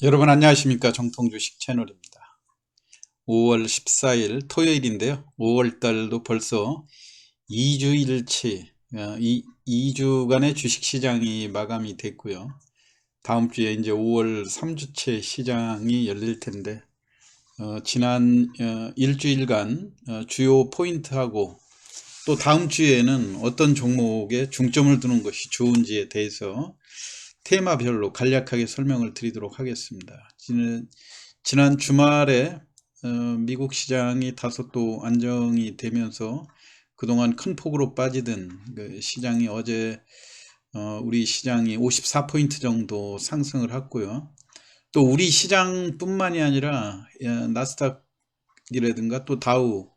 여러분 안녕하십니까. 정통주식 채널입니다. 5월 14일 토요일인데요. 5월달도 벌써 2주일치 2주간의 주식시장이 마감이 됐고요. 다음 주에 이제 5월 3주째 시장이 열릴 텐데 지난 일주일간 주요 포인트하고 또 다음 주에는 어떤 종목에 중점을 두는 것이 좋은지에 대해서 테마별로 간략하게 설명을 드리도록 하겠습니다. 지난 주말에 미국 시장이 다소 또 안정이 되면서 그동안 큰 폭으로 빠지던 그 시장이 어제 우리 시장이 54포인트 정도 상승을 했고요. 또 우리 시장뿐만이 아니라 나스닥이라든가 또 다우,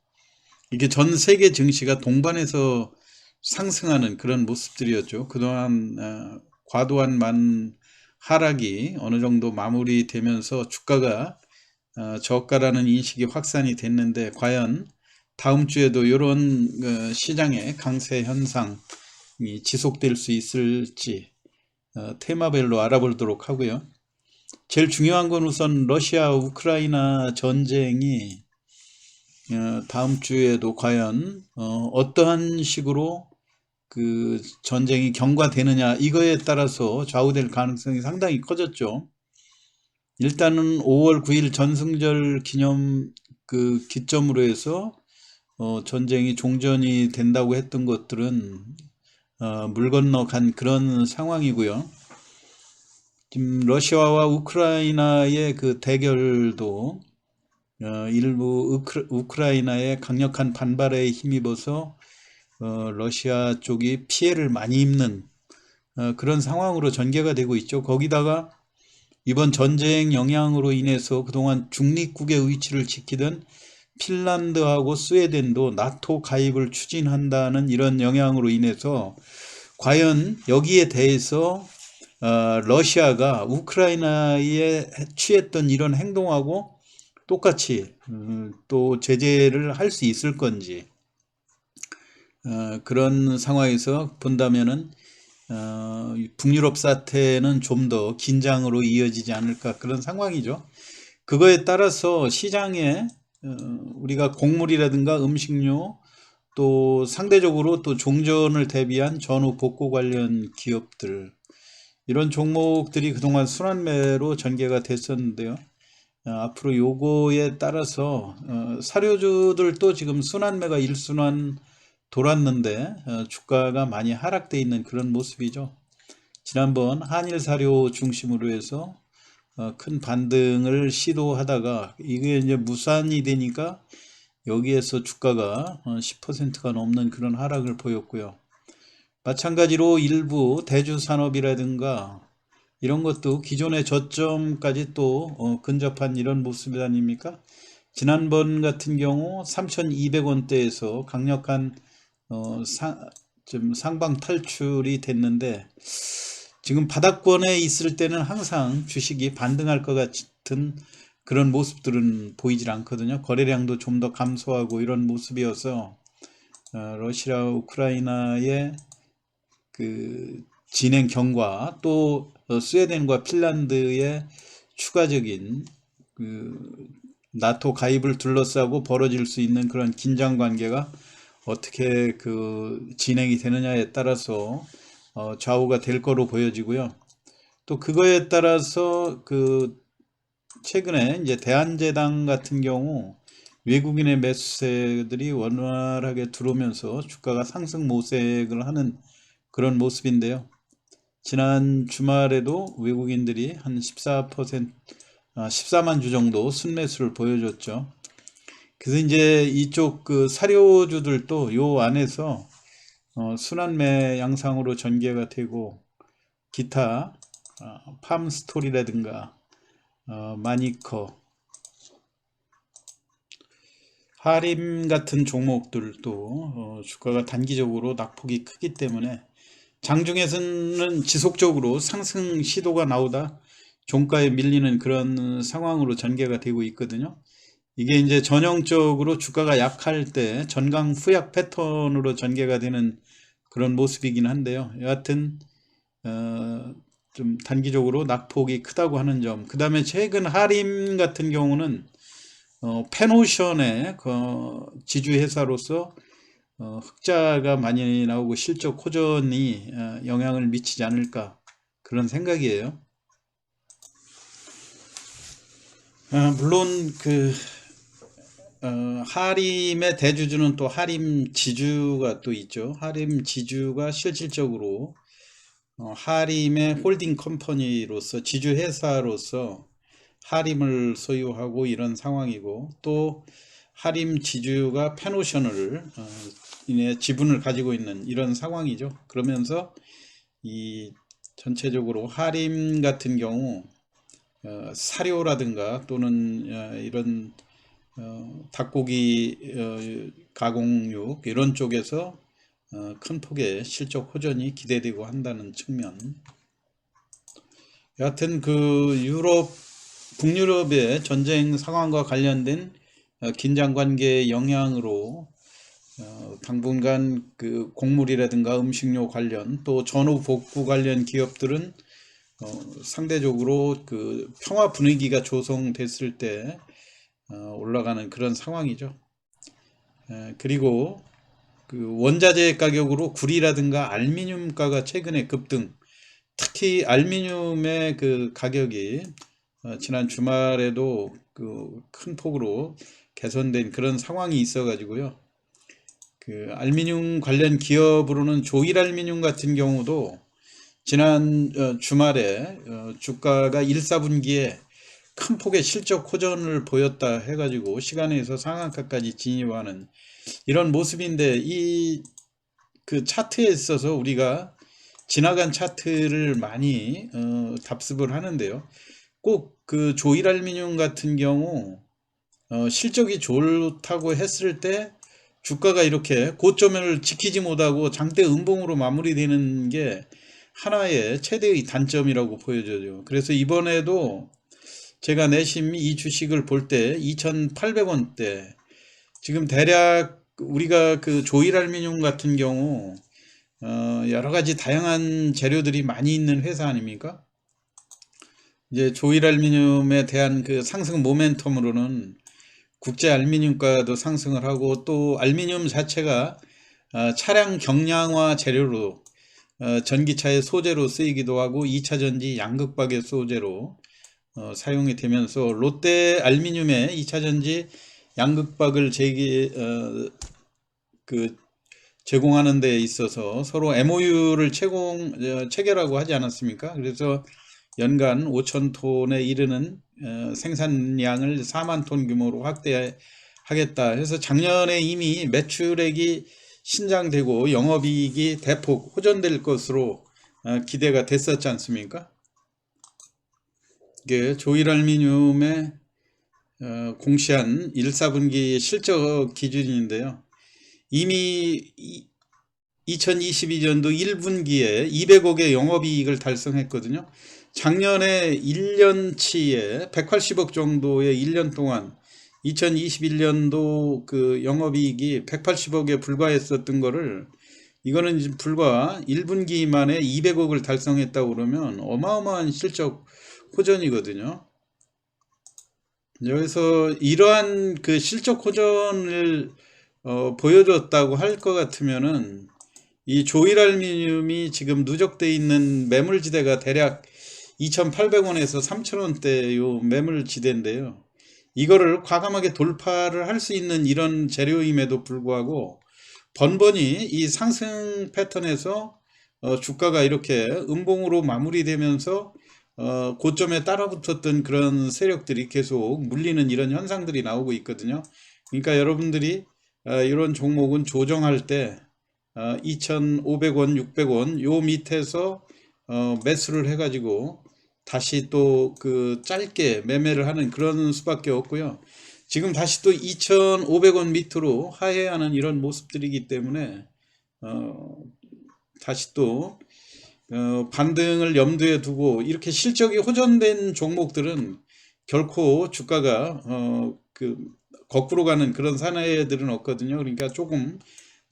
이게 전 세계 증시가 동반해서 상승하는 그런 모습들이었죠. 그동안 과도한 하락이 어느 정도 마무리되면서 주가가 저가라는 인식이 확산이 됐는데, 과연 다음 주에도 이런 시장의 강세 현상이 지속될 수 있을지 테마별로 알아보도록 하고요. 제일 중요한 건 우선 러시아 우크라이나 전쟁이 다음 주에도 과연 어떠한 식으로 그 전쟁이 경과되느냐, 이거에 따라서 좌우될 가능성이 상당히 커졌죠. 일단은 5월 9일 전승절 기념 그 기점으로 해서 전쟁이 종전이 된다고 했던 것들은 물 건너간 그런 상황이고요. 지금 러시아와 우크라이나의 그 대결도 일부 우크라이나의 강력한 반발에 힘입어서 러시아 쪽이 피해를 많이 입는 그런 상황으로 전개가 되고 있죠. 거기다가 이번 전쟁 영향으로 인해서 그동안 중립국의 위치를 지키던 핀란드하고 스웨덴도 나토 가입을 추진한다는 이런 영향으로 인해서 과연 여기에 대해서 러시아가 우크라이나에 취했던 이런 행동하고 똑같이 또 제재를 할 수 있을 건지, 그런 상황에서 본다면은 북유럽 사태는 좀 더 긴장으로 이어지지 않을까, 그런 상황이죠. 그거에 따라서 시장에 우리가 곡물이라든가 음식료, 또 상대적으로 또 종전을 대비한 전후 복구 관련 기업들, 이런 종목들이 그동안 순환매로 전개가 됐었는데요. 앞으로 요거에 따라서 사료주들도 지금 순환매가 일순환 돌았는데 주가가 많이 하락돼 있는 그런 모습이죠. 지난번 한일 사료 중심으로 해서 큰 반등을 시도하다가 이게 이제 무산이 되니까 여기에서 주가가 10%가 넘는 그런 하락을 보였고요. 마찬가지로 일부 대주산업이라든가 이런 것도 기존의 저점까지 또 근접한 이런 모습이 아닙니까? 지난번 같은 경우 3,200원대에서 강력한 좀 상방 탈출이 됐는데, 지금 바닥권에 있을 때는 항상 주식이 반등할 것 같은 그런 모습들은 보이질 않거든요. 거래량도 좀 더 감소하고 이런 모습이어서 러시아 우크라이나의 그 진행 경과, 또 스웨덴과 핀란드의 추가적인 그 나토 가입을 둘러싸고 벌어질 수 있는 그런 긴장 관계가 어떻게 그 진행이 되느냐에 따라서 좌우가 될 거로 보여지고요. 또 그거에 따라서 그 최근에 이제 대한제당 같은 경우 외국인의 매수세들이 원활하게 들어오면서 주가가 상승 모색을 하는 그런 모습인데요. 지난 주말에도 외국인들이 한 14%, 14만 주 정도 순매수를 보여줬죠. 그래서 이제 이쪽 그 사료주들도 요 안에서 순환매 양상으로 전개가 되고, 기타 팜스토리라든가 마니커, 하림 같은 종목들도 주가가 단기적으로 낙폭이 크기 때문에 장중에서는 지속적으로 상승 시도가 나오다 종가에 밀리는 그런 상황으로 전개가 되고 있거든요. 이게 이제 전형적으로 주가가 약할 때 전강 후약 패턴으로 전개가 되는 그런 모습이긴 한데요. 여하튼 좀 단기적으로 낙폭이 크다고 하는 점. 그 다음에 최근 하림 같은 경우는 펜오션의 지주회사로서 흑자가 많이 나오고 실적 호전이 영향을 미치지 않을까 그런 생각이에요. 물론 하림의 대주주는 또 하림 지주가 또 있죠. 하림 지주가 실질적으로 하림의 홀딩 컴퍼니로서 지주회사로서 하림을 소유하고 이런 상황이고, 또 하림 지주가 펜오션을 지분을 가지고 있는 이런 상황이죠. 그러면서 이 전체적으로 하림 같은 경우 사료라든가 또는 이런 닭고기 가공육 이런 쪽에서 큰 폭의 실적 호전이 기대되고 한다는 측면. 여하튼 북유럽의 전쟁 상황과 관련된 긴장 관계의 영향으로 당분간 곡물이라든가 음식료 관련 또 전후 복구 관련 기업들은 상대적으로 평화 분위기가 조성됐을 때 올라가는 그런 상황이죠. 그리고 원자재 가격으로 구리라든가 알루미늄가가 최근에 급등, 특히 알루미늄의 가격이 지난 주말에도 큰 폭으로 개선된 그런 상황이 있어 가지고요. 알루미늄 관련 기업으로는 조일알루미늄 같은 경우도 지난 주말에 주가가 1, 4분기에 큰 폭의 실적 호전을 보였다 해가지고 시간에서 상한가까지 진입하는 이런 모습인데, 이 차트에 있어서 우리가 지나간 차트를 많이 답습을 하는데요. 꼭 조일알루미늄 같은 경우 실적이 좋다고 했을 때 주가가 이렇게 고점을 지키지 못하고 장대 음봉으로 마무리되는 게 하나의 최대의 단점이라고 보여져요. 그래서 이번에도 제가 내심 이 주식을 볼 때 2,800원대, 지금 대략 우리가 조일알루미늄 같은 경우 여러 가지 다양한 재료들이 많이 있는 회사 아닙니까? 이제 조일알루미늄에 대한 상승 모멘텀으로는 국제 알루미늄가도 상승을 하고, 또 알루미늄 자체가 차량 경량화 재료로 전기차의 소재로 쓰이기도 하고 2차 전지 양극박의 소재로 사용이 되면서 롯데 알루미늄의 2차 전지 양극박을 제공하는 데 있어서 서로 MOU를 체결하고 하지 않았습니까? 그래서 연간 5,000톤에 이르는 생산량을 4만 톤 규모로 확대하겠다 해서 작년에 이미 매출액이 신장되고 영업이익이 대폭 호전될 것으로 기대가 됐었지 않습니까? 이게 조일알루미늄의 공시한 1, 4분기 실적 기준인데요. 이미 2022년도 1분기에 200억의 영업이익을 달성했거든요. 작년에 1년치에 180억 정도의 1년 동안 2021년도 영업이익이 180억에 불과했었던 거를, 이거는 이제 불과 1분기 만에 200억을 달성했다고 그러면 어마어마한 실적 호전이거든요. 여기서 이러한 실적 호전을 보여줬다고 할 것 같으면은 이 조일알루미늄이 지금 누적되어 있는 매물지대가 대략 2,800원에서 3,000원대 요 매물지대인데요. 이거를 과감하게 돌파를 할 수 있는 이런 재료임에도 불구하고 번번이 이 상승 패턴에서 주가가 이렇게 음봉으로 마무리되면서 고점에 따라붙었던 그런 세력들이 계속 물리는 이런 현상들이 나오고 있거든요. 그러니까 여러분들이 이런 종목은 조정할 때 2,500원, 600원 요 밑에서 매수를 해가지고 다시 또 짧게 매매를 하는 그런 수밖에 없고요. 지금 다시 또 2,500원 밑으로 하회하는 이런 모습들이기 때문에 다시 또 반등을 염두에 두고, 이렇게 실적이 호전된 종목들은 결코 주가가 거꾸로 가는 그런 사례들은 없거든요. 그러니까 조금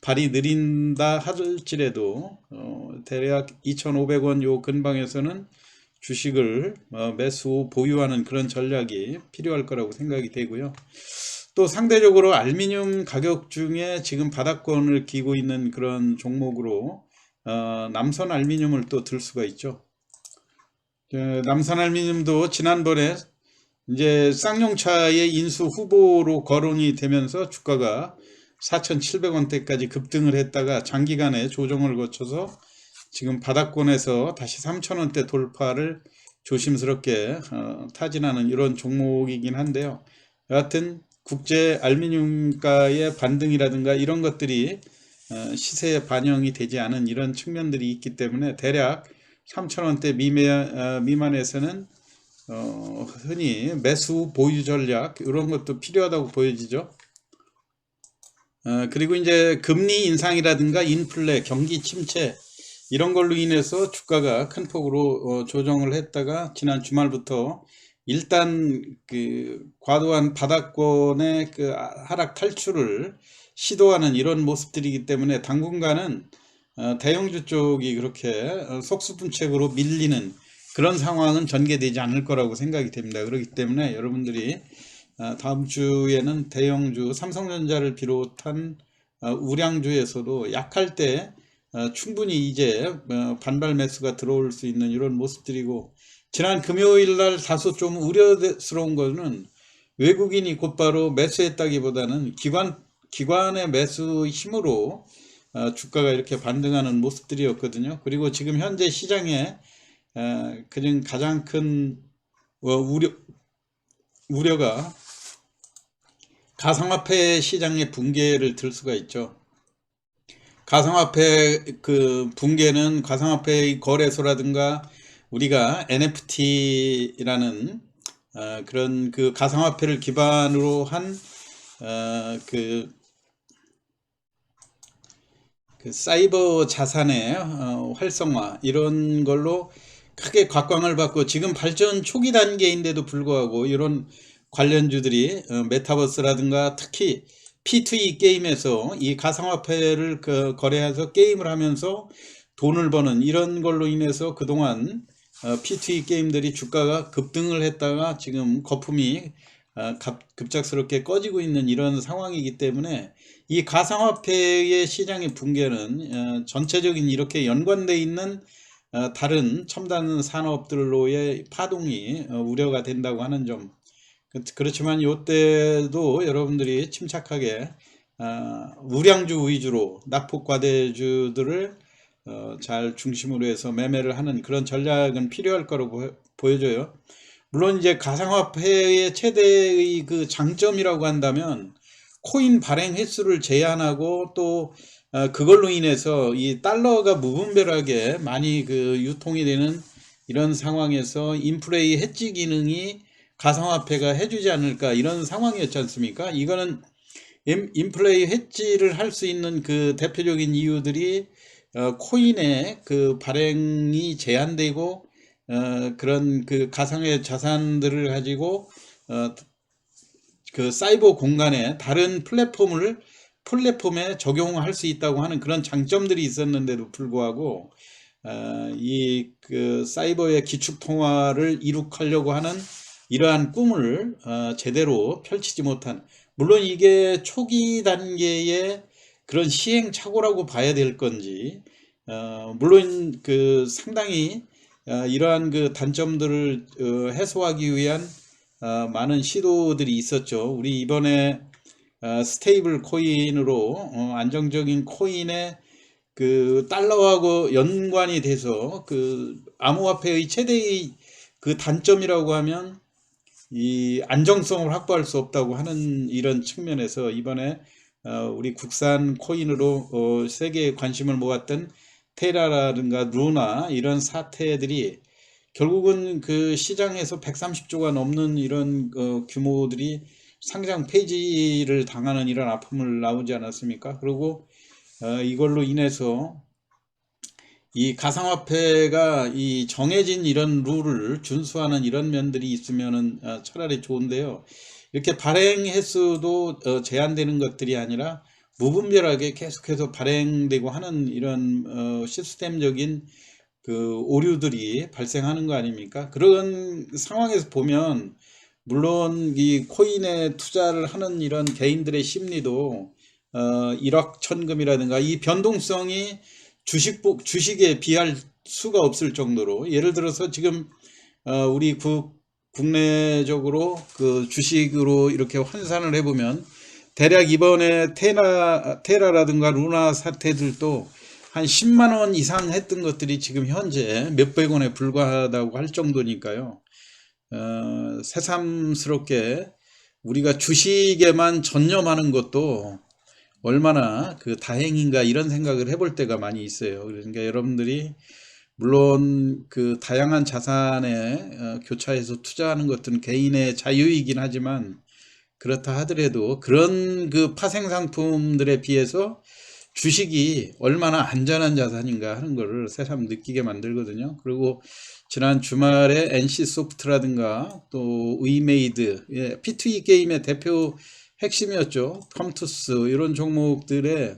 발이 느린다 할지라도 대략 2,500원 요 근방에서는 주식을 매수 보유하는 그런 전략이 필요할 거라고 생각이 되고요. 또 상대적으로 알루미늄 가격 중에 지금 바닥권을 기고 있는 그런 종목으로 남선 알루미늄을 또 들 수가 있죠. 남선 알루미늄도 지난번에 이제 쌍용차의 인수 후보로 거론이 되면서 주가가 4,700원대까지 급등을 했다가 장기간의 조정을 거쳐서 지금 바닥권에서 다시 3,000원대 돌파를 조심스럽게 타진하는 이런 종목이긴 한데요. 여하튼 국제 알루미늄가의 반등이라든가 이런 것들이 시세에 반영이 되지 않은 이런 측면들이 있기 때문에 대략 3,000원대 미만에서는 흔히 매수 보유 전략 이런 것도 필요하다고 보여지죠. 그리고 이제 금리 인상이라든가 인플레, 경기 침체 이런 걸로 인해서 주가가 큰 폭으로 조정을 했다가 지난 주말부터 일단 그 과도한 바닥권의 그 하락 탈출을 시도하는 이런 모습들이기 때문에 당분간은 대형주 쪽이 그렇게 속수분책으로 밀리는 그런 상황은 전개되지 않을 거라고 생각이 됩니다. 그렇기 때문에 여러분들이 다음 주에는 대형주 삼성전자를 비롯한 우량주에서도 약할 때 충분히 이제 반발 매수가 들어올 수 있는 이런 모습들이고, 지난 금요일 날 다소 좀 우려스러운 거는 외국인이 곧바로 매수했다기보다는 기관의 매수 힘으로 주가가 이렇게 반등하는 모습들이었거든요. 그리고 지금 현재 시장에 그중 가장 큰 우려가 가상화폐 시장의 붕괴를 들 수가 있죠. 가상화폐 그 붕괴는 가상화폐의 거래소라든가 우리가 NFT라는 그런 그 가상화폐를 기반으로 한 그 사이버 자산의 활성화 이런 걸로 크게 곽광을 받고 지금 발전 초기 단계인데도 불구하고 이런 관련주들이 메타버스라든가 특히 P2E 게임에서 이 가상화폐를 거래해서 게임을 하면서 돈을 버는 이런 걸로 인해서 그동안 P2E 게임들이 주가가 급등을 했다가 지금 거품이 급작스럽게 꺼지고 있는 이런 상황이기 때문에 이 가상화폐의 시장의 붕괴는 전체적인 이렇게 연관되어 있는 다른 첨단 산업들로의 파동이 우려가 된다고 하는 점. 그렇지만 이때도 여러분들이 침착하게 우량주 위주로 낙폭과대주들을 잘 중심으로 해서 매매를 하는 그런 전략은 필요할 거라고 보여져요. 물론 이제 가상화폐의 최대의 그 장점이라고 한다면 코인 발행 횟수를 제한하고 또 그걸로 인해서 이 달러가 무분별하게 많이 그 유통이 되는 이런 상황에서 인플레이 해지 기능이 가상화폐가 해주지 않을까 이런 상황이었지 않습니까? 이거는 인플레이 해지를 할 수 있는 그 대표적인 이유들이 코인의 그 발행이 제한되고 그런 그 가상의 자산들을 가지고 그 사이버 공간에 다른 플랫폼에 적용할 수 있다고 하는 그런 장점들이 있었는데도 불구하고 이 그 사이버의 기축 통화를 이룩하려고 하는 이러한 꿈을 제대로 펼치지 못한, 물론 이게 초기 단계의 그런 시행착오라고 봐야 될 건지 물론 그 상당히 이러한 그 단점들을 해소하기 위한 많은 시도들이 있었죠. 우리 이번에 스테이블 코인으로 안정적인 코인의 그 달러하고 연관이 돼서 그 암호화폐의 최대의 그 단점이라고 하면 이 안정성을 확보할 수 없다고 하는 이런 측면에서 이번에 우리 국산 코인으로 세계에 관심을 모았던 테라라든가 루나 이런 사태들이 결국은 그 시장에서 130조가 넘는 이런 규모들이 상장 폐지를 당하는 이런 아픔을 나오지 않았습니까? 그리고 이걸로 인해서 이 가상화폐가 이 정해진 이런 룰을 준수하는 이런 면들이 있으면은 차라리 좋은데요. 이렇게 발행 횟수도 제한되는 것들이 아니라 무분별하게 계속해서 발행되고 하는 이런 시스템적인 그 오류들이 발생하는 거 아닙니까? 그런 상황에서 보면 물론 이 코인에 투자를 하는 이런 개인들의 심리도 일확천금이라든가 이 변동성이 주식에 비할 수가 없을 정도로, 예를 들어서 지금 우리 국내적으로 그 주식으로 이렇게 환산을 해보면 대략 이번에 테라라든가 루나 사태들도 한 10만 원 이상 했던 것들이 지금 현재 몇백 원에 불과하다고 할 정도니까요. 새삼스럽게 우리가 주식에만 전념하는 것도 얼마나 그 다행인가 이런 생각을 해볼 때가 많이 있어요. 그러니까 여러분들이 물론 그 다양한 자산에 교차해서 투자하는 것들은 개인의 자유이긴 하지만, 그렇다 하더라도 그런 그 파생 상품들에 비해서 주식이 얼마나 안전한 자산인가 하는 것을 새삼 느끼게 만들거든요. 그리고 지난 주말에 NC소프트라든가 또 위메이드, P2E 게임의 대표 핵심이었죠. 컴투스 이런 종목들의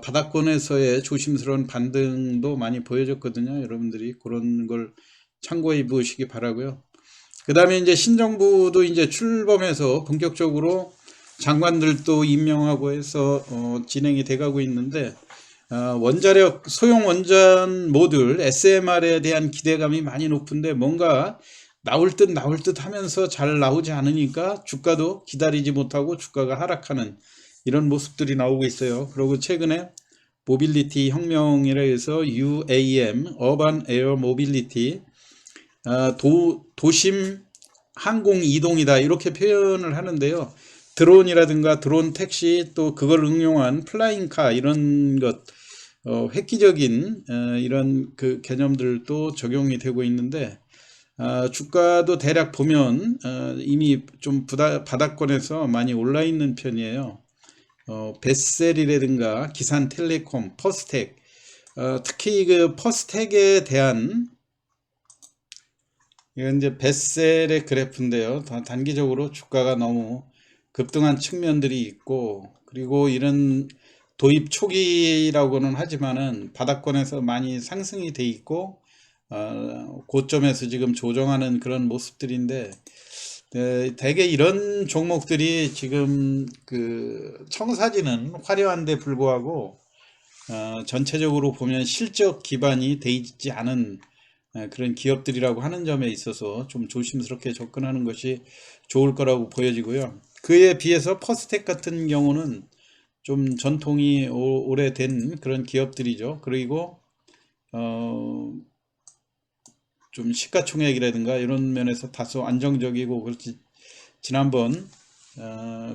바닥권에서의 조심스러운 반등도 많이 보여줬거든요. 여러분들이 그런 걸 참고해 보시기 바라고요. 그 다음에 이제 신정부도 이제 출범해서 본격적으로 장관들도 임명하고 해서 진행이 돼가고 있는데, 원자력 소형 원전 모듈 SMR에 대한 기대감이 많이 높은데 뭔가 나올 듯 하면서 잘 나오지 않으니까 주가도 기다리지 못하고 주가가 하락하는 이런 모습들이 나오고 있어요. 그리고 최근에 모빌리티 혁명이라 해서 UAM, 어반 에어 모빌리티, 도심 항공 이동이다 이렇게 표현을 하는데요. 드론이라든가 드론 택시, 또 그걸 응용한 플라잉카 이런 것, 획기적인 이런 그 개념들도 적용이 되고 있는데, 주가도 대략 보면 이미 좀 바닥권에서 많이 올라 있는 편이에요. 베셀이라든가 기산텔레콤, 퍼스텍, 특히 그 퍼스텍에 대한, 이건 이제 베셀의 그래프인데요. 단기적으로 주가가 너무 급등한 측면들이 있고, 그리고 이런 도입 초기라고는 하지만은 바닥권에서 많이 상승이 돼 있고, 고점에서 지금 조정하는 그런 모습들인데, 대개 이런 종목들이 지금 그 청사진은 화려한데 불구하고 전체적으로 보면 실적 기반이 돼 있지 않은 그런 기업들이라고 하는 점에 있어서 좀 조심스럽게 접근하는 것이 좋을 거라고 보여지고요. 그에 비해서 퍼스텍 같은 경우는 좀 전통이 오래된 그런 기업들이죠. 그리고 좀 시가총액이라든가 이런 면에서 다소 안정적이고, 그렇지 지난번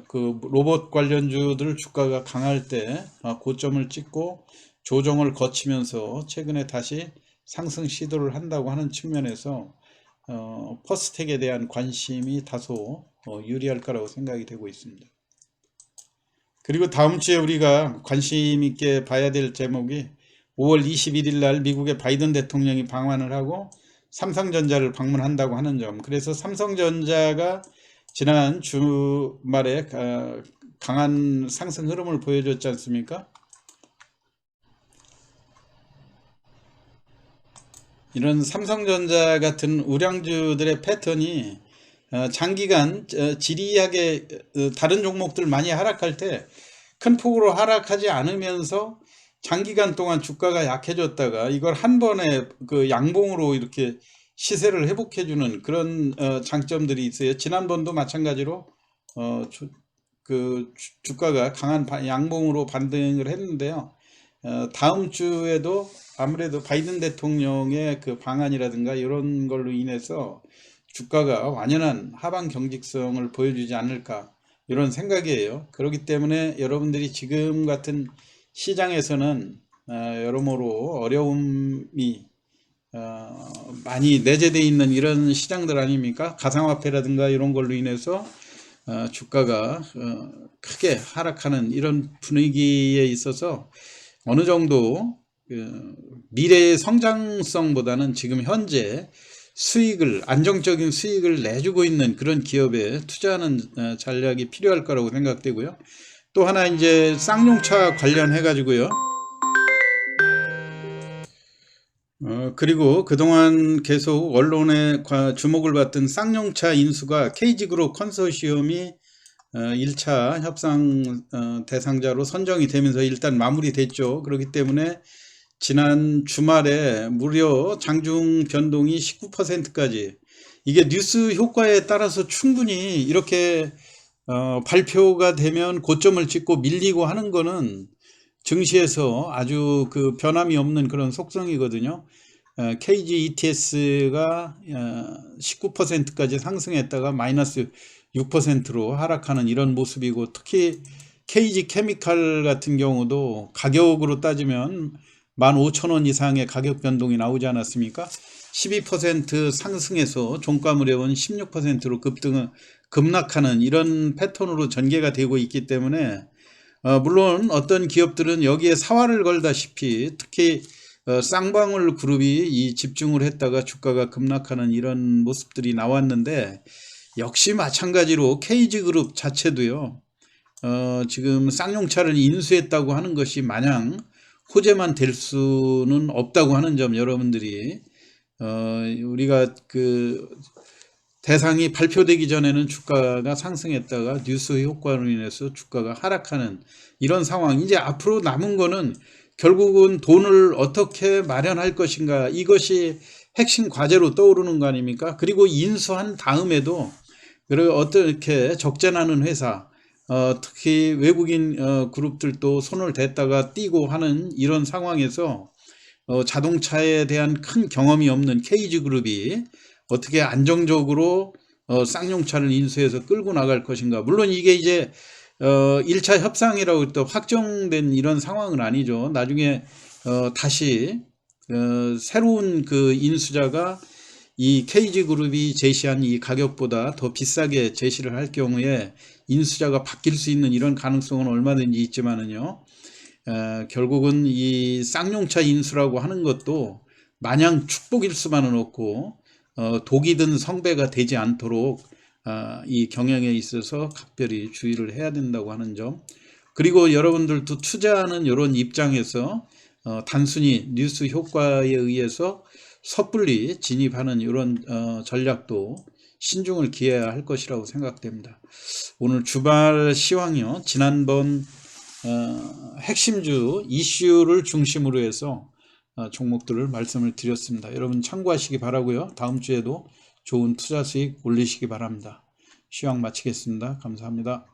그 로봇 관련주들 주가가 강할 때 고점을 찍고 조정을 거치면서 최근에 다시 상승 시도를 한다고 하는 측면에서 퍼스텍에 대한 관심이 다소 유리할 거라고 생각이 되고 있습니다. 그리고 다음 주에 우리가 관심 있게 봐야 될 제목이 5월 21일 날 미국의 바이든 대통령이 방한을 하고 삼성전자를 방문한다고 하는 점. 그래서 삼성전자가 지난 주말에 강한 상승 흐름을 보여줬지 않습니까? 이런 삼성전자 같은 우량주들의 패턴이 장기간 지리하게 다른 종목들 많이 하락할 때 큰 폭으로 하락하지 않으면서 장기간 동안 주가가 약해졌다가 이걸 한 번에 그 양봉으로 이렇게 시세를 회복해주는 그런 장점들이 있어요. 지난번도 마찬가지로 주가가 강한 양봉으로 반등을 했는데요. 다음 주에도 아무래도 바이든 대통령의 그 방안이라든가 이런 걸로 인해서 주가가 완연한 하방 경직성을 보여주지 않을까 이런 생각이에요. 그렇기 때문에 여러분들이 지금 같은 시장에서는 여러모로 어려움이 많이 내재되어 있는 이런 시장들 아닙니까? 가상화폐라든가 이런 걸로 인해서 주가가 크게 하락하는 이런 분위기에 있어서 어느 정도 미래의 성장성보다는 지금 현재 안정적인 수익을 내주고 있는 그런 기업에 투자하는 전략이 필요할 거라고 생각되고요. 또 하나 이제 쌍용차 관련해 가지고요. 그리고 그동안 계속 언론에 주목을 받던 쌍용차 인수가 KG그룹 컨소시엄이 1차 협상 대상자로 선정이 되면서 일단 마무리됐죠. 그렇기 때문에 지난 주말에 무려 장중 변동이 19%까지, 이게 뉴스 효과에 따라서 충분히 이렇게 발표가 되면 고점을 찍고 밀리고 하는 거는 증시에서 아주 그 변함이 없는 그런 속성이거든요. KG ETS가 19%까지 상승했다가 마이너스 6%로 하락하는 이런 모습이고, 특히 KG 케미칼 같은 경우도 가격으로 따지면 15,000원 이상의 가격 변동이 나오지 않았습니까? 12% 상승해서 종가 무렵은 16%로 급락하는 이런 패턴으로 전개가 되고 있기 때문에, 물론 어떤 기업들은 여기에 사활을 걸다시피 특히 쌍방울 그룹이 이 집중을 했다가 주가가 급락하는 이런 모습들이 나왔는데, 역시 마찬가지로 KG그룹 자체도요, 지금 쌍용차를 인수했다고 하는 것이 마냥 호재만 될 수는 없다고 하는 점 여러분들이 우리가 그 대상이 발표되기 전에는 주가가 상승했다가 뉴스 효과로 인해서 주가가 하락하는 이런 상황. 이제 앞으로 남은 거는 결국은 돈을 어떻게 마련할 것인가, 이것이 핵심 과제로 떠오르는 거 아닙니까? 그리고 인수한 다음에도 그리고 어떻게 적재나는 회사, 특히 외국인 그룹들도 손을 댔다가 띄고 하는 이런 상황에서 자동차에 대한 큰 경험이 없는 KG그룹이 어떻게 안정적으로 쌍용차를 인수해서 끌고 나갈 것인가. 물론 이게 이제 1차 협상이라고 또 확정된 이런 상황은 아니죠. 나중에 다시 새로운 그 인수자가 이 KG그룹이 제시한 이 가격보다 더 비싸게 제시를 할 경우에 인수자가 바뀔 수 있는 이런 가능성은 얼마든지 있지만은요, 결국은 이 쌍용차 인수라고 하는 것도 마냥 축복일 수만은 없고 독이 든 성배가 되지 않도록 이 경영에 있어서 각별히 주의를 해야 된다고 하는 점. 그리고 여러분들도 투자하는 이런 입장에서 단순히 뉴스 효과에 의해서 섣불리 진입하는 이런 전략도 신중을 기해야 할 것이라고 생각됩니다. 오늘 주말 시황이요, 지난번 핵심주 이슈를 중심으로 해서 종목들을 말씀을 드렸습니다. 여러분 참고하시기 바라고요. 다음 주에도 좋은 투자 수익 올리시기 바랍니다. 시황 마치겠습니다. 감사합니다.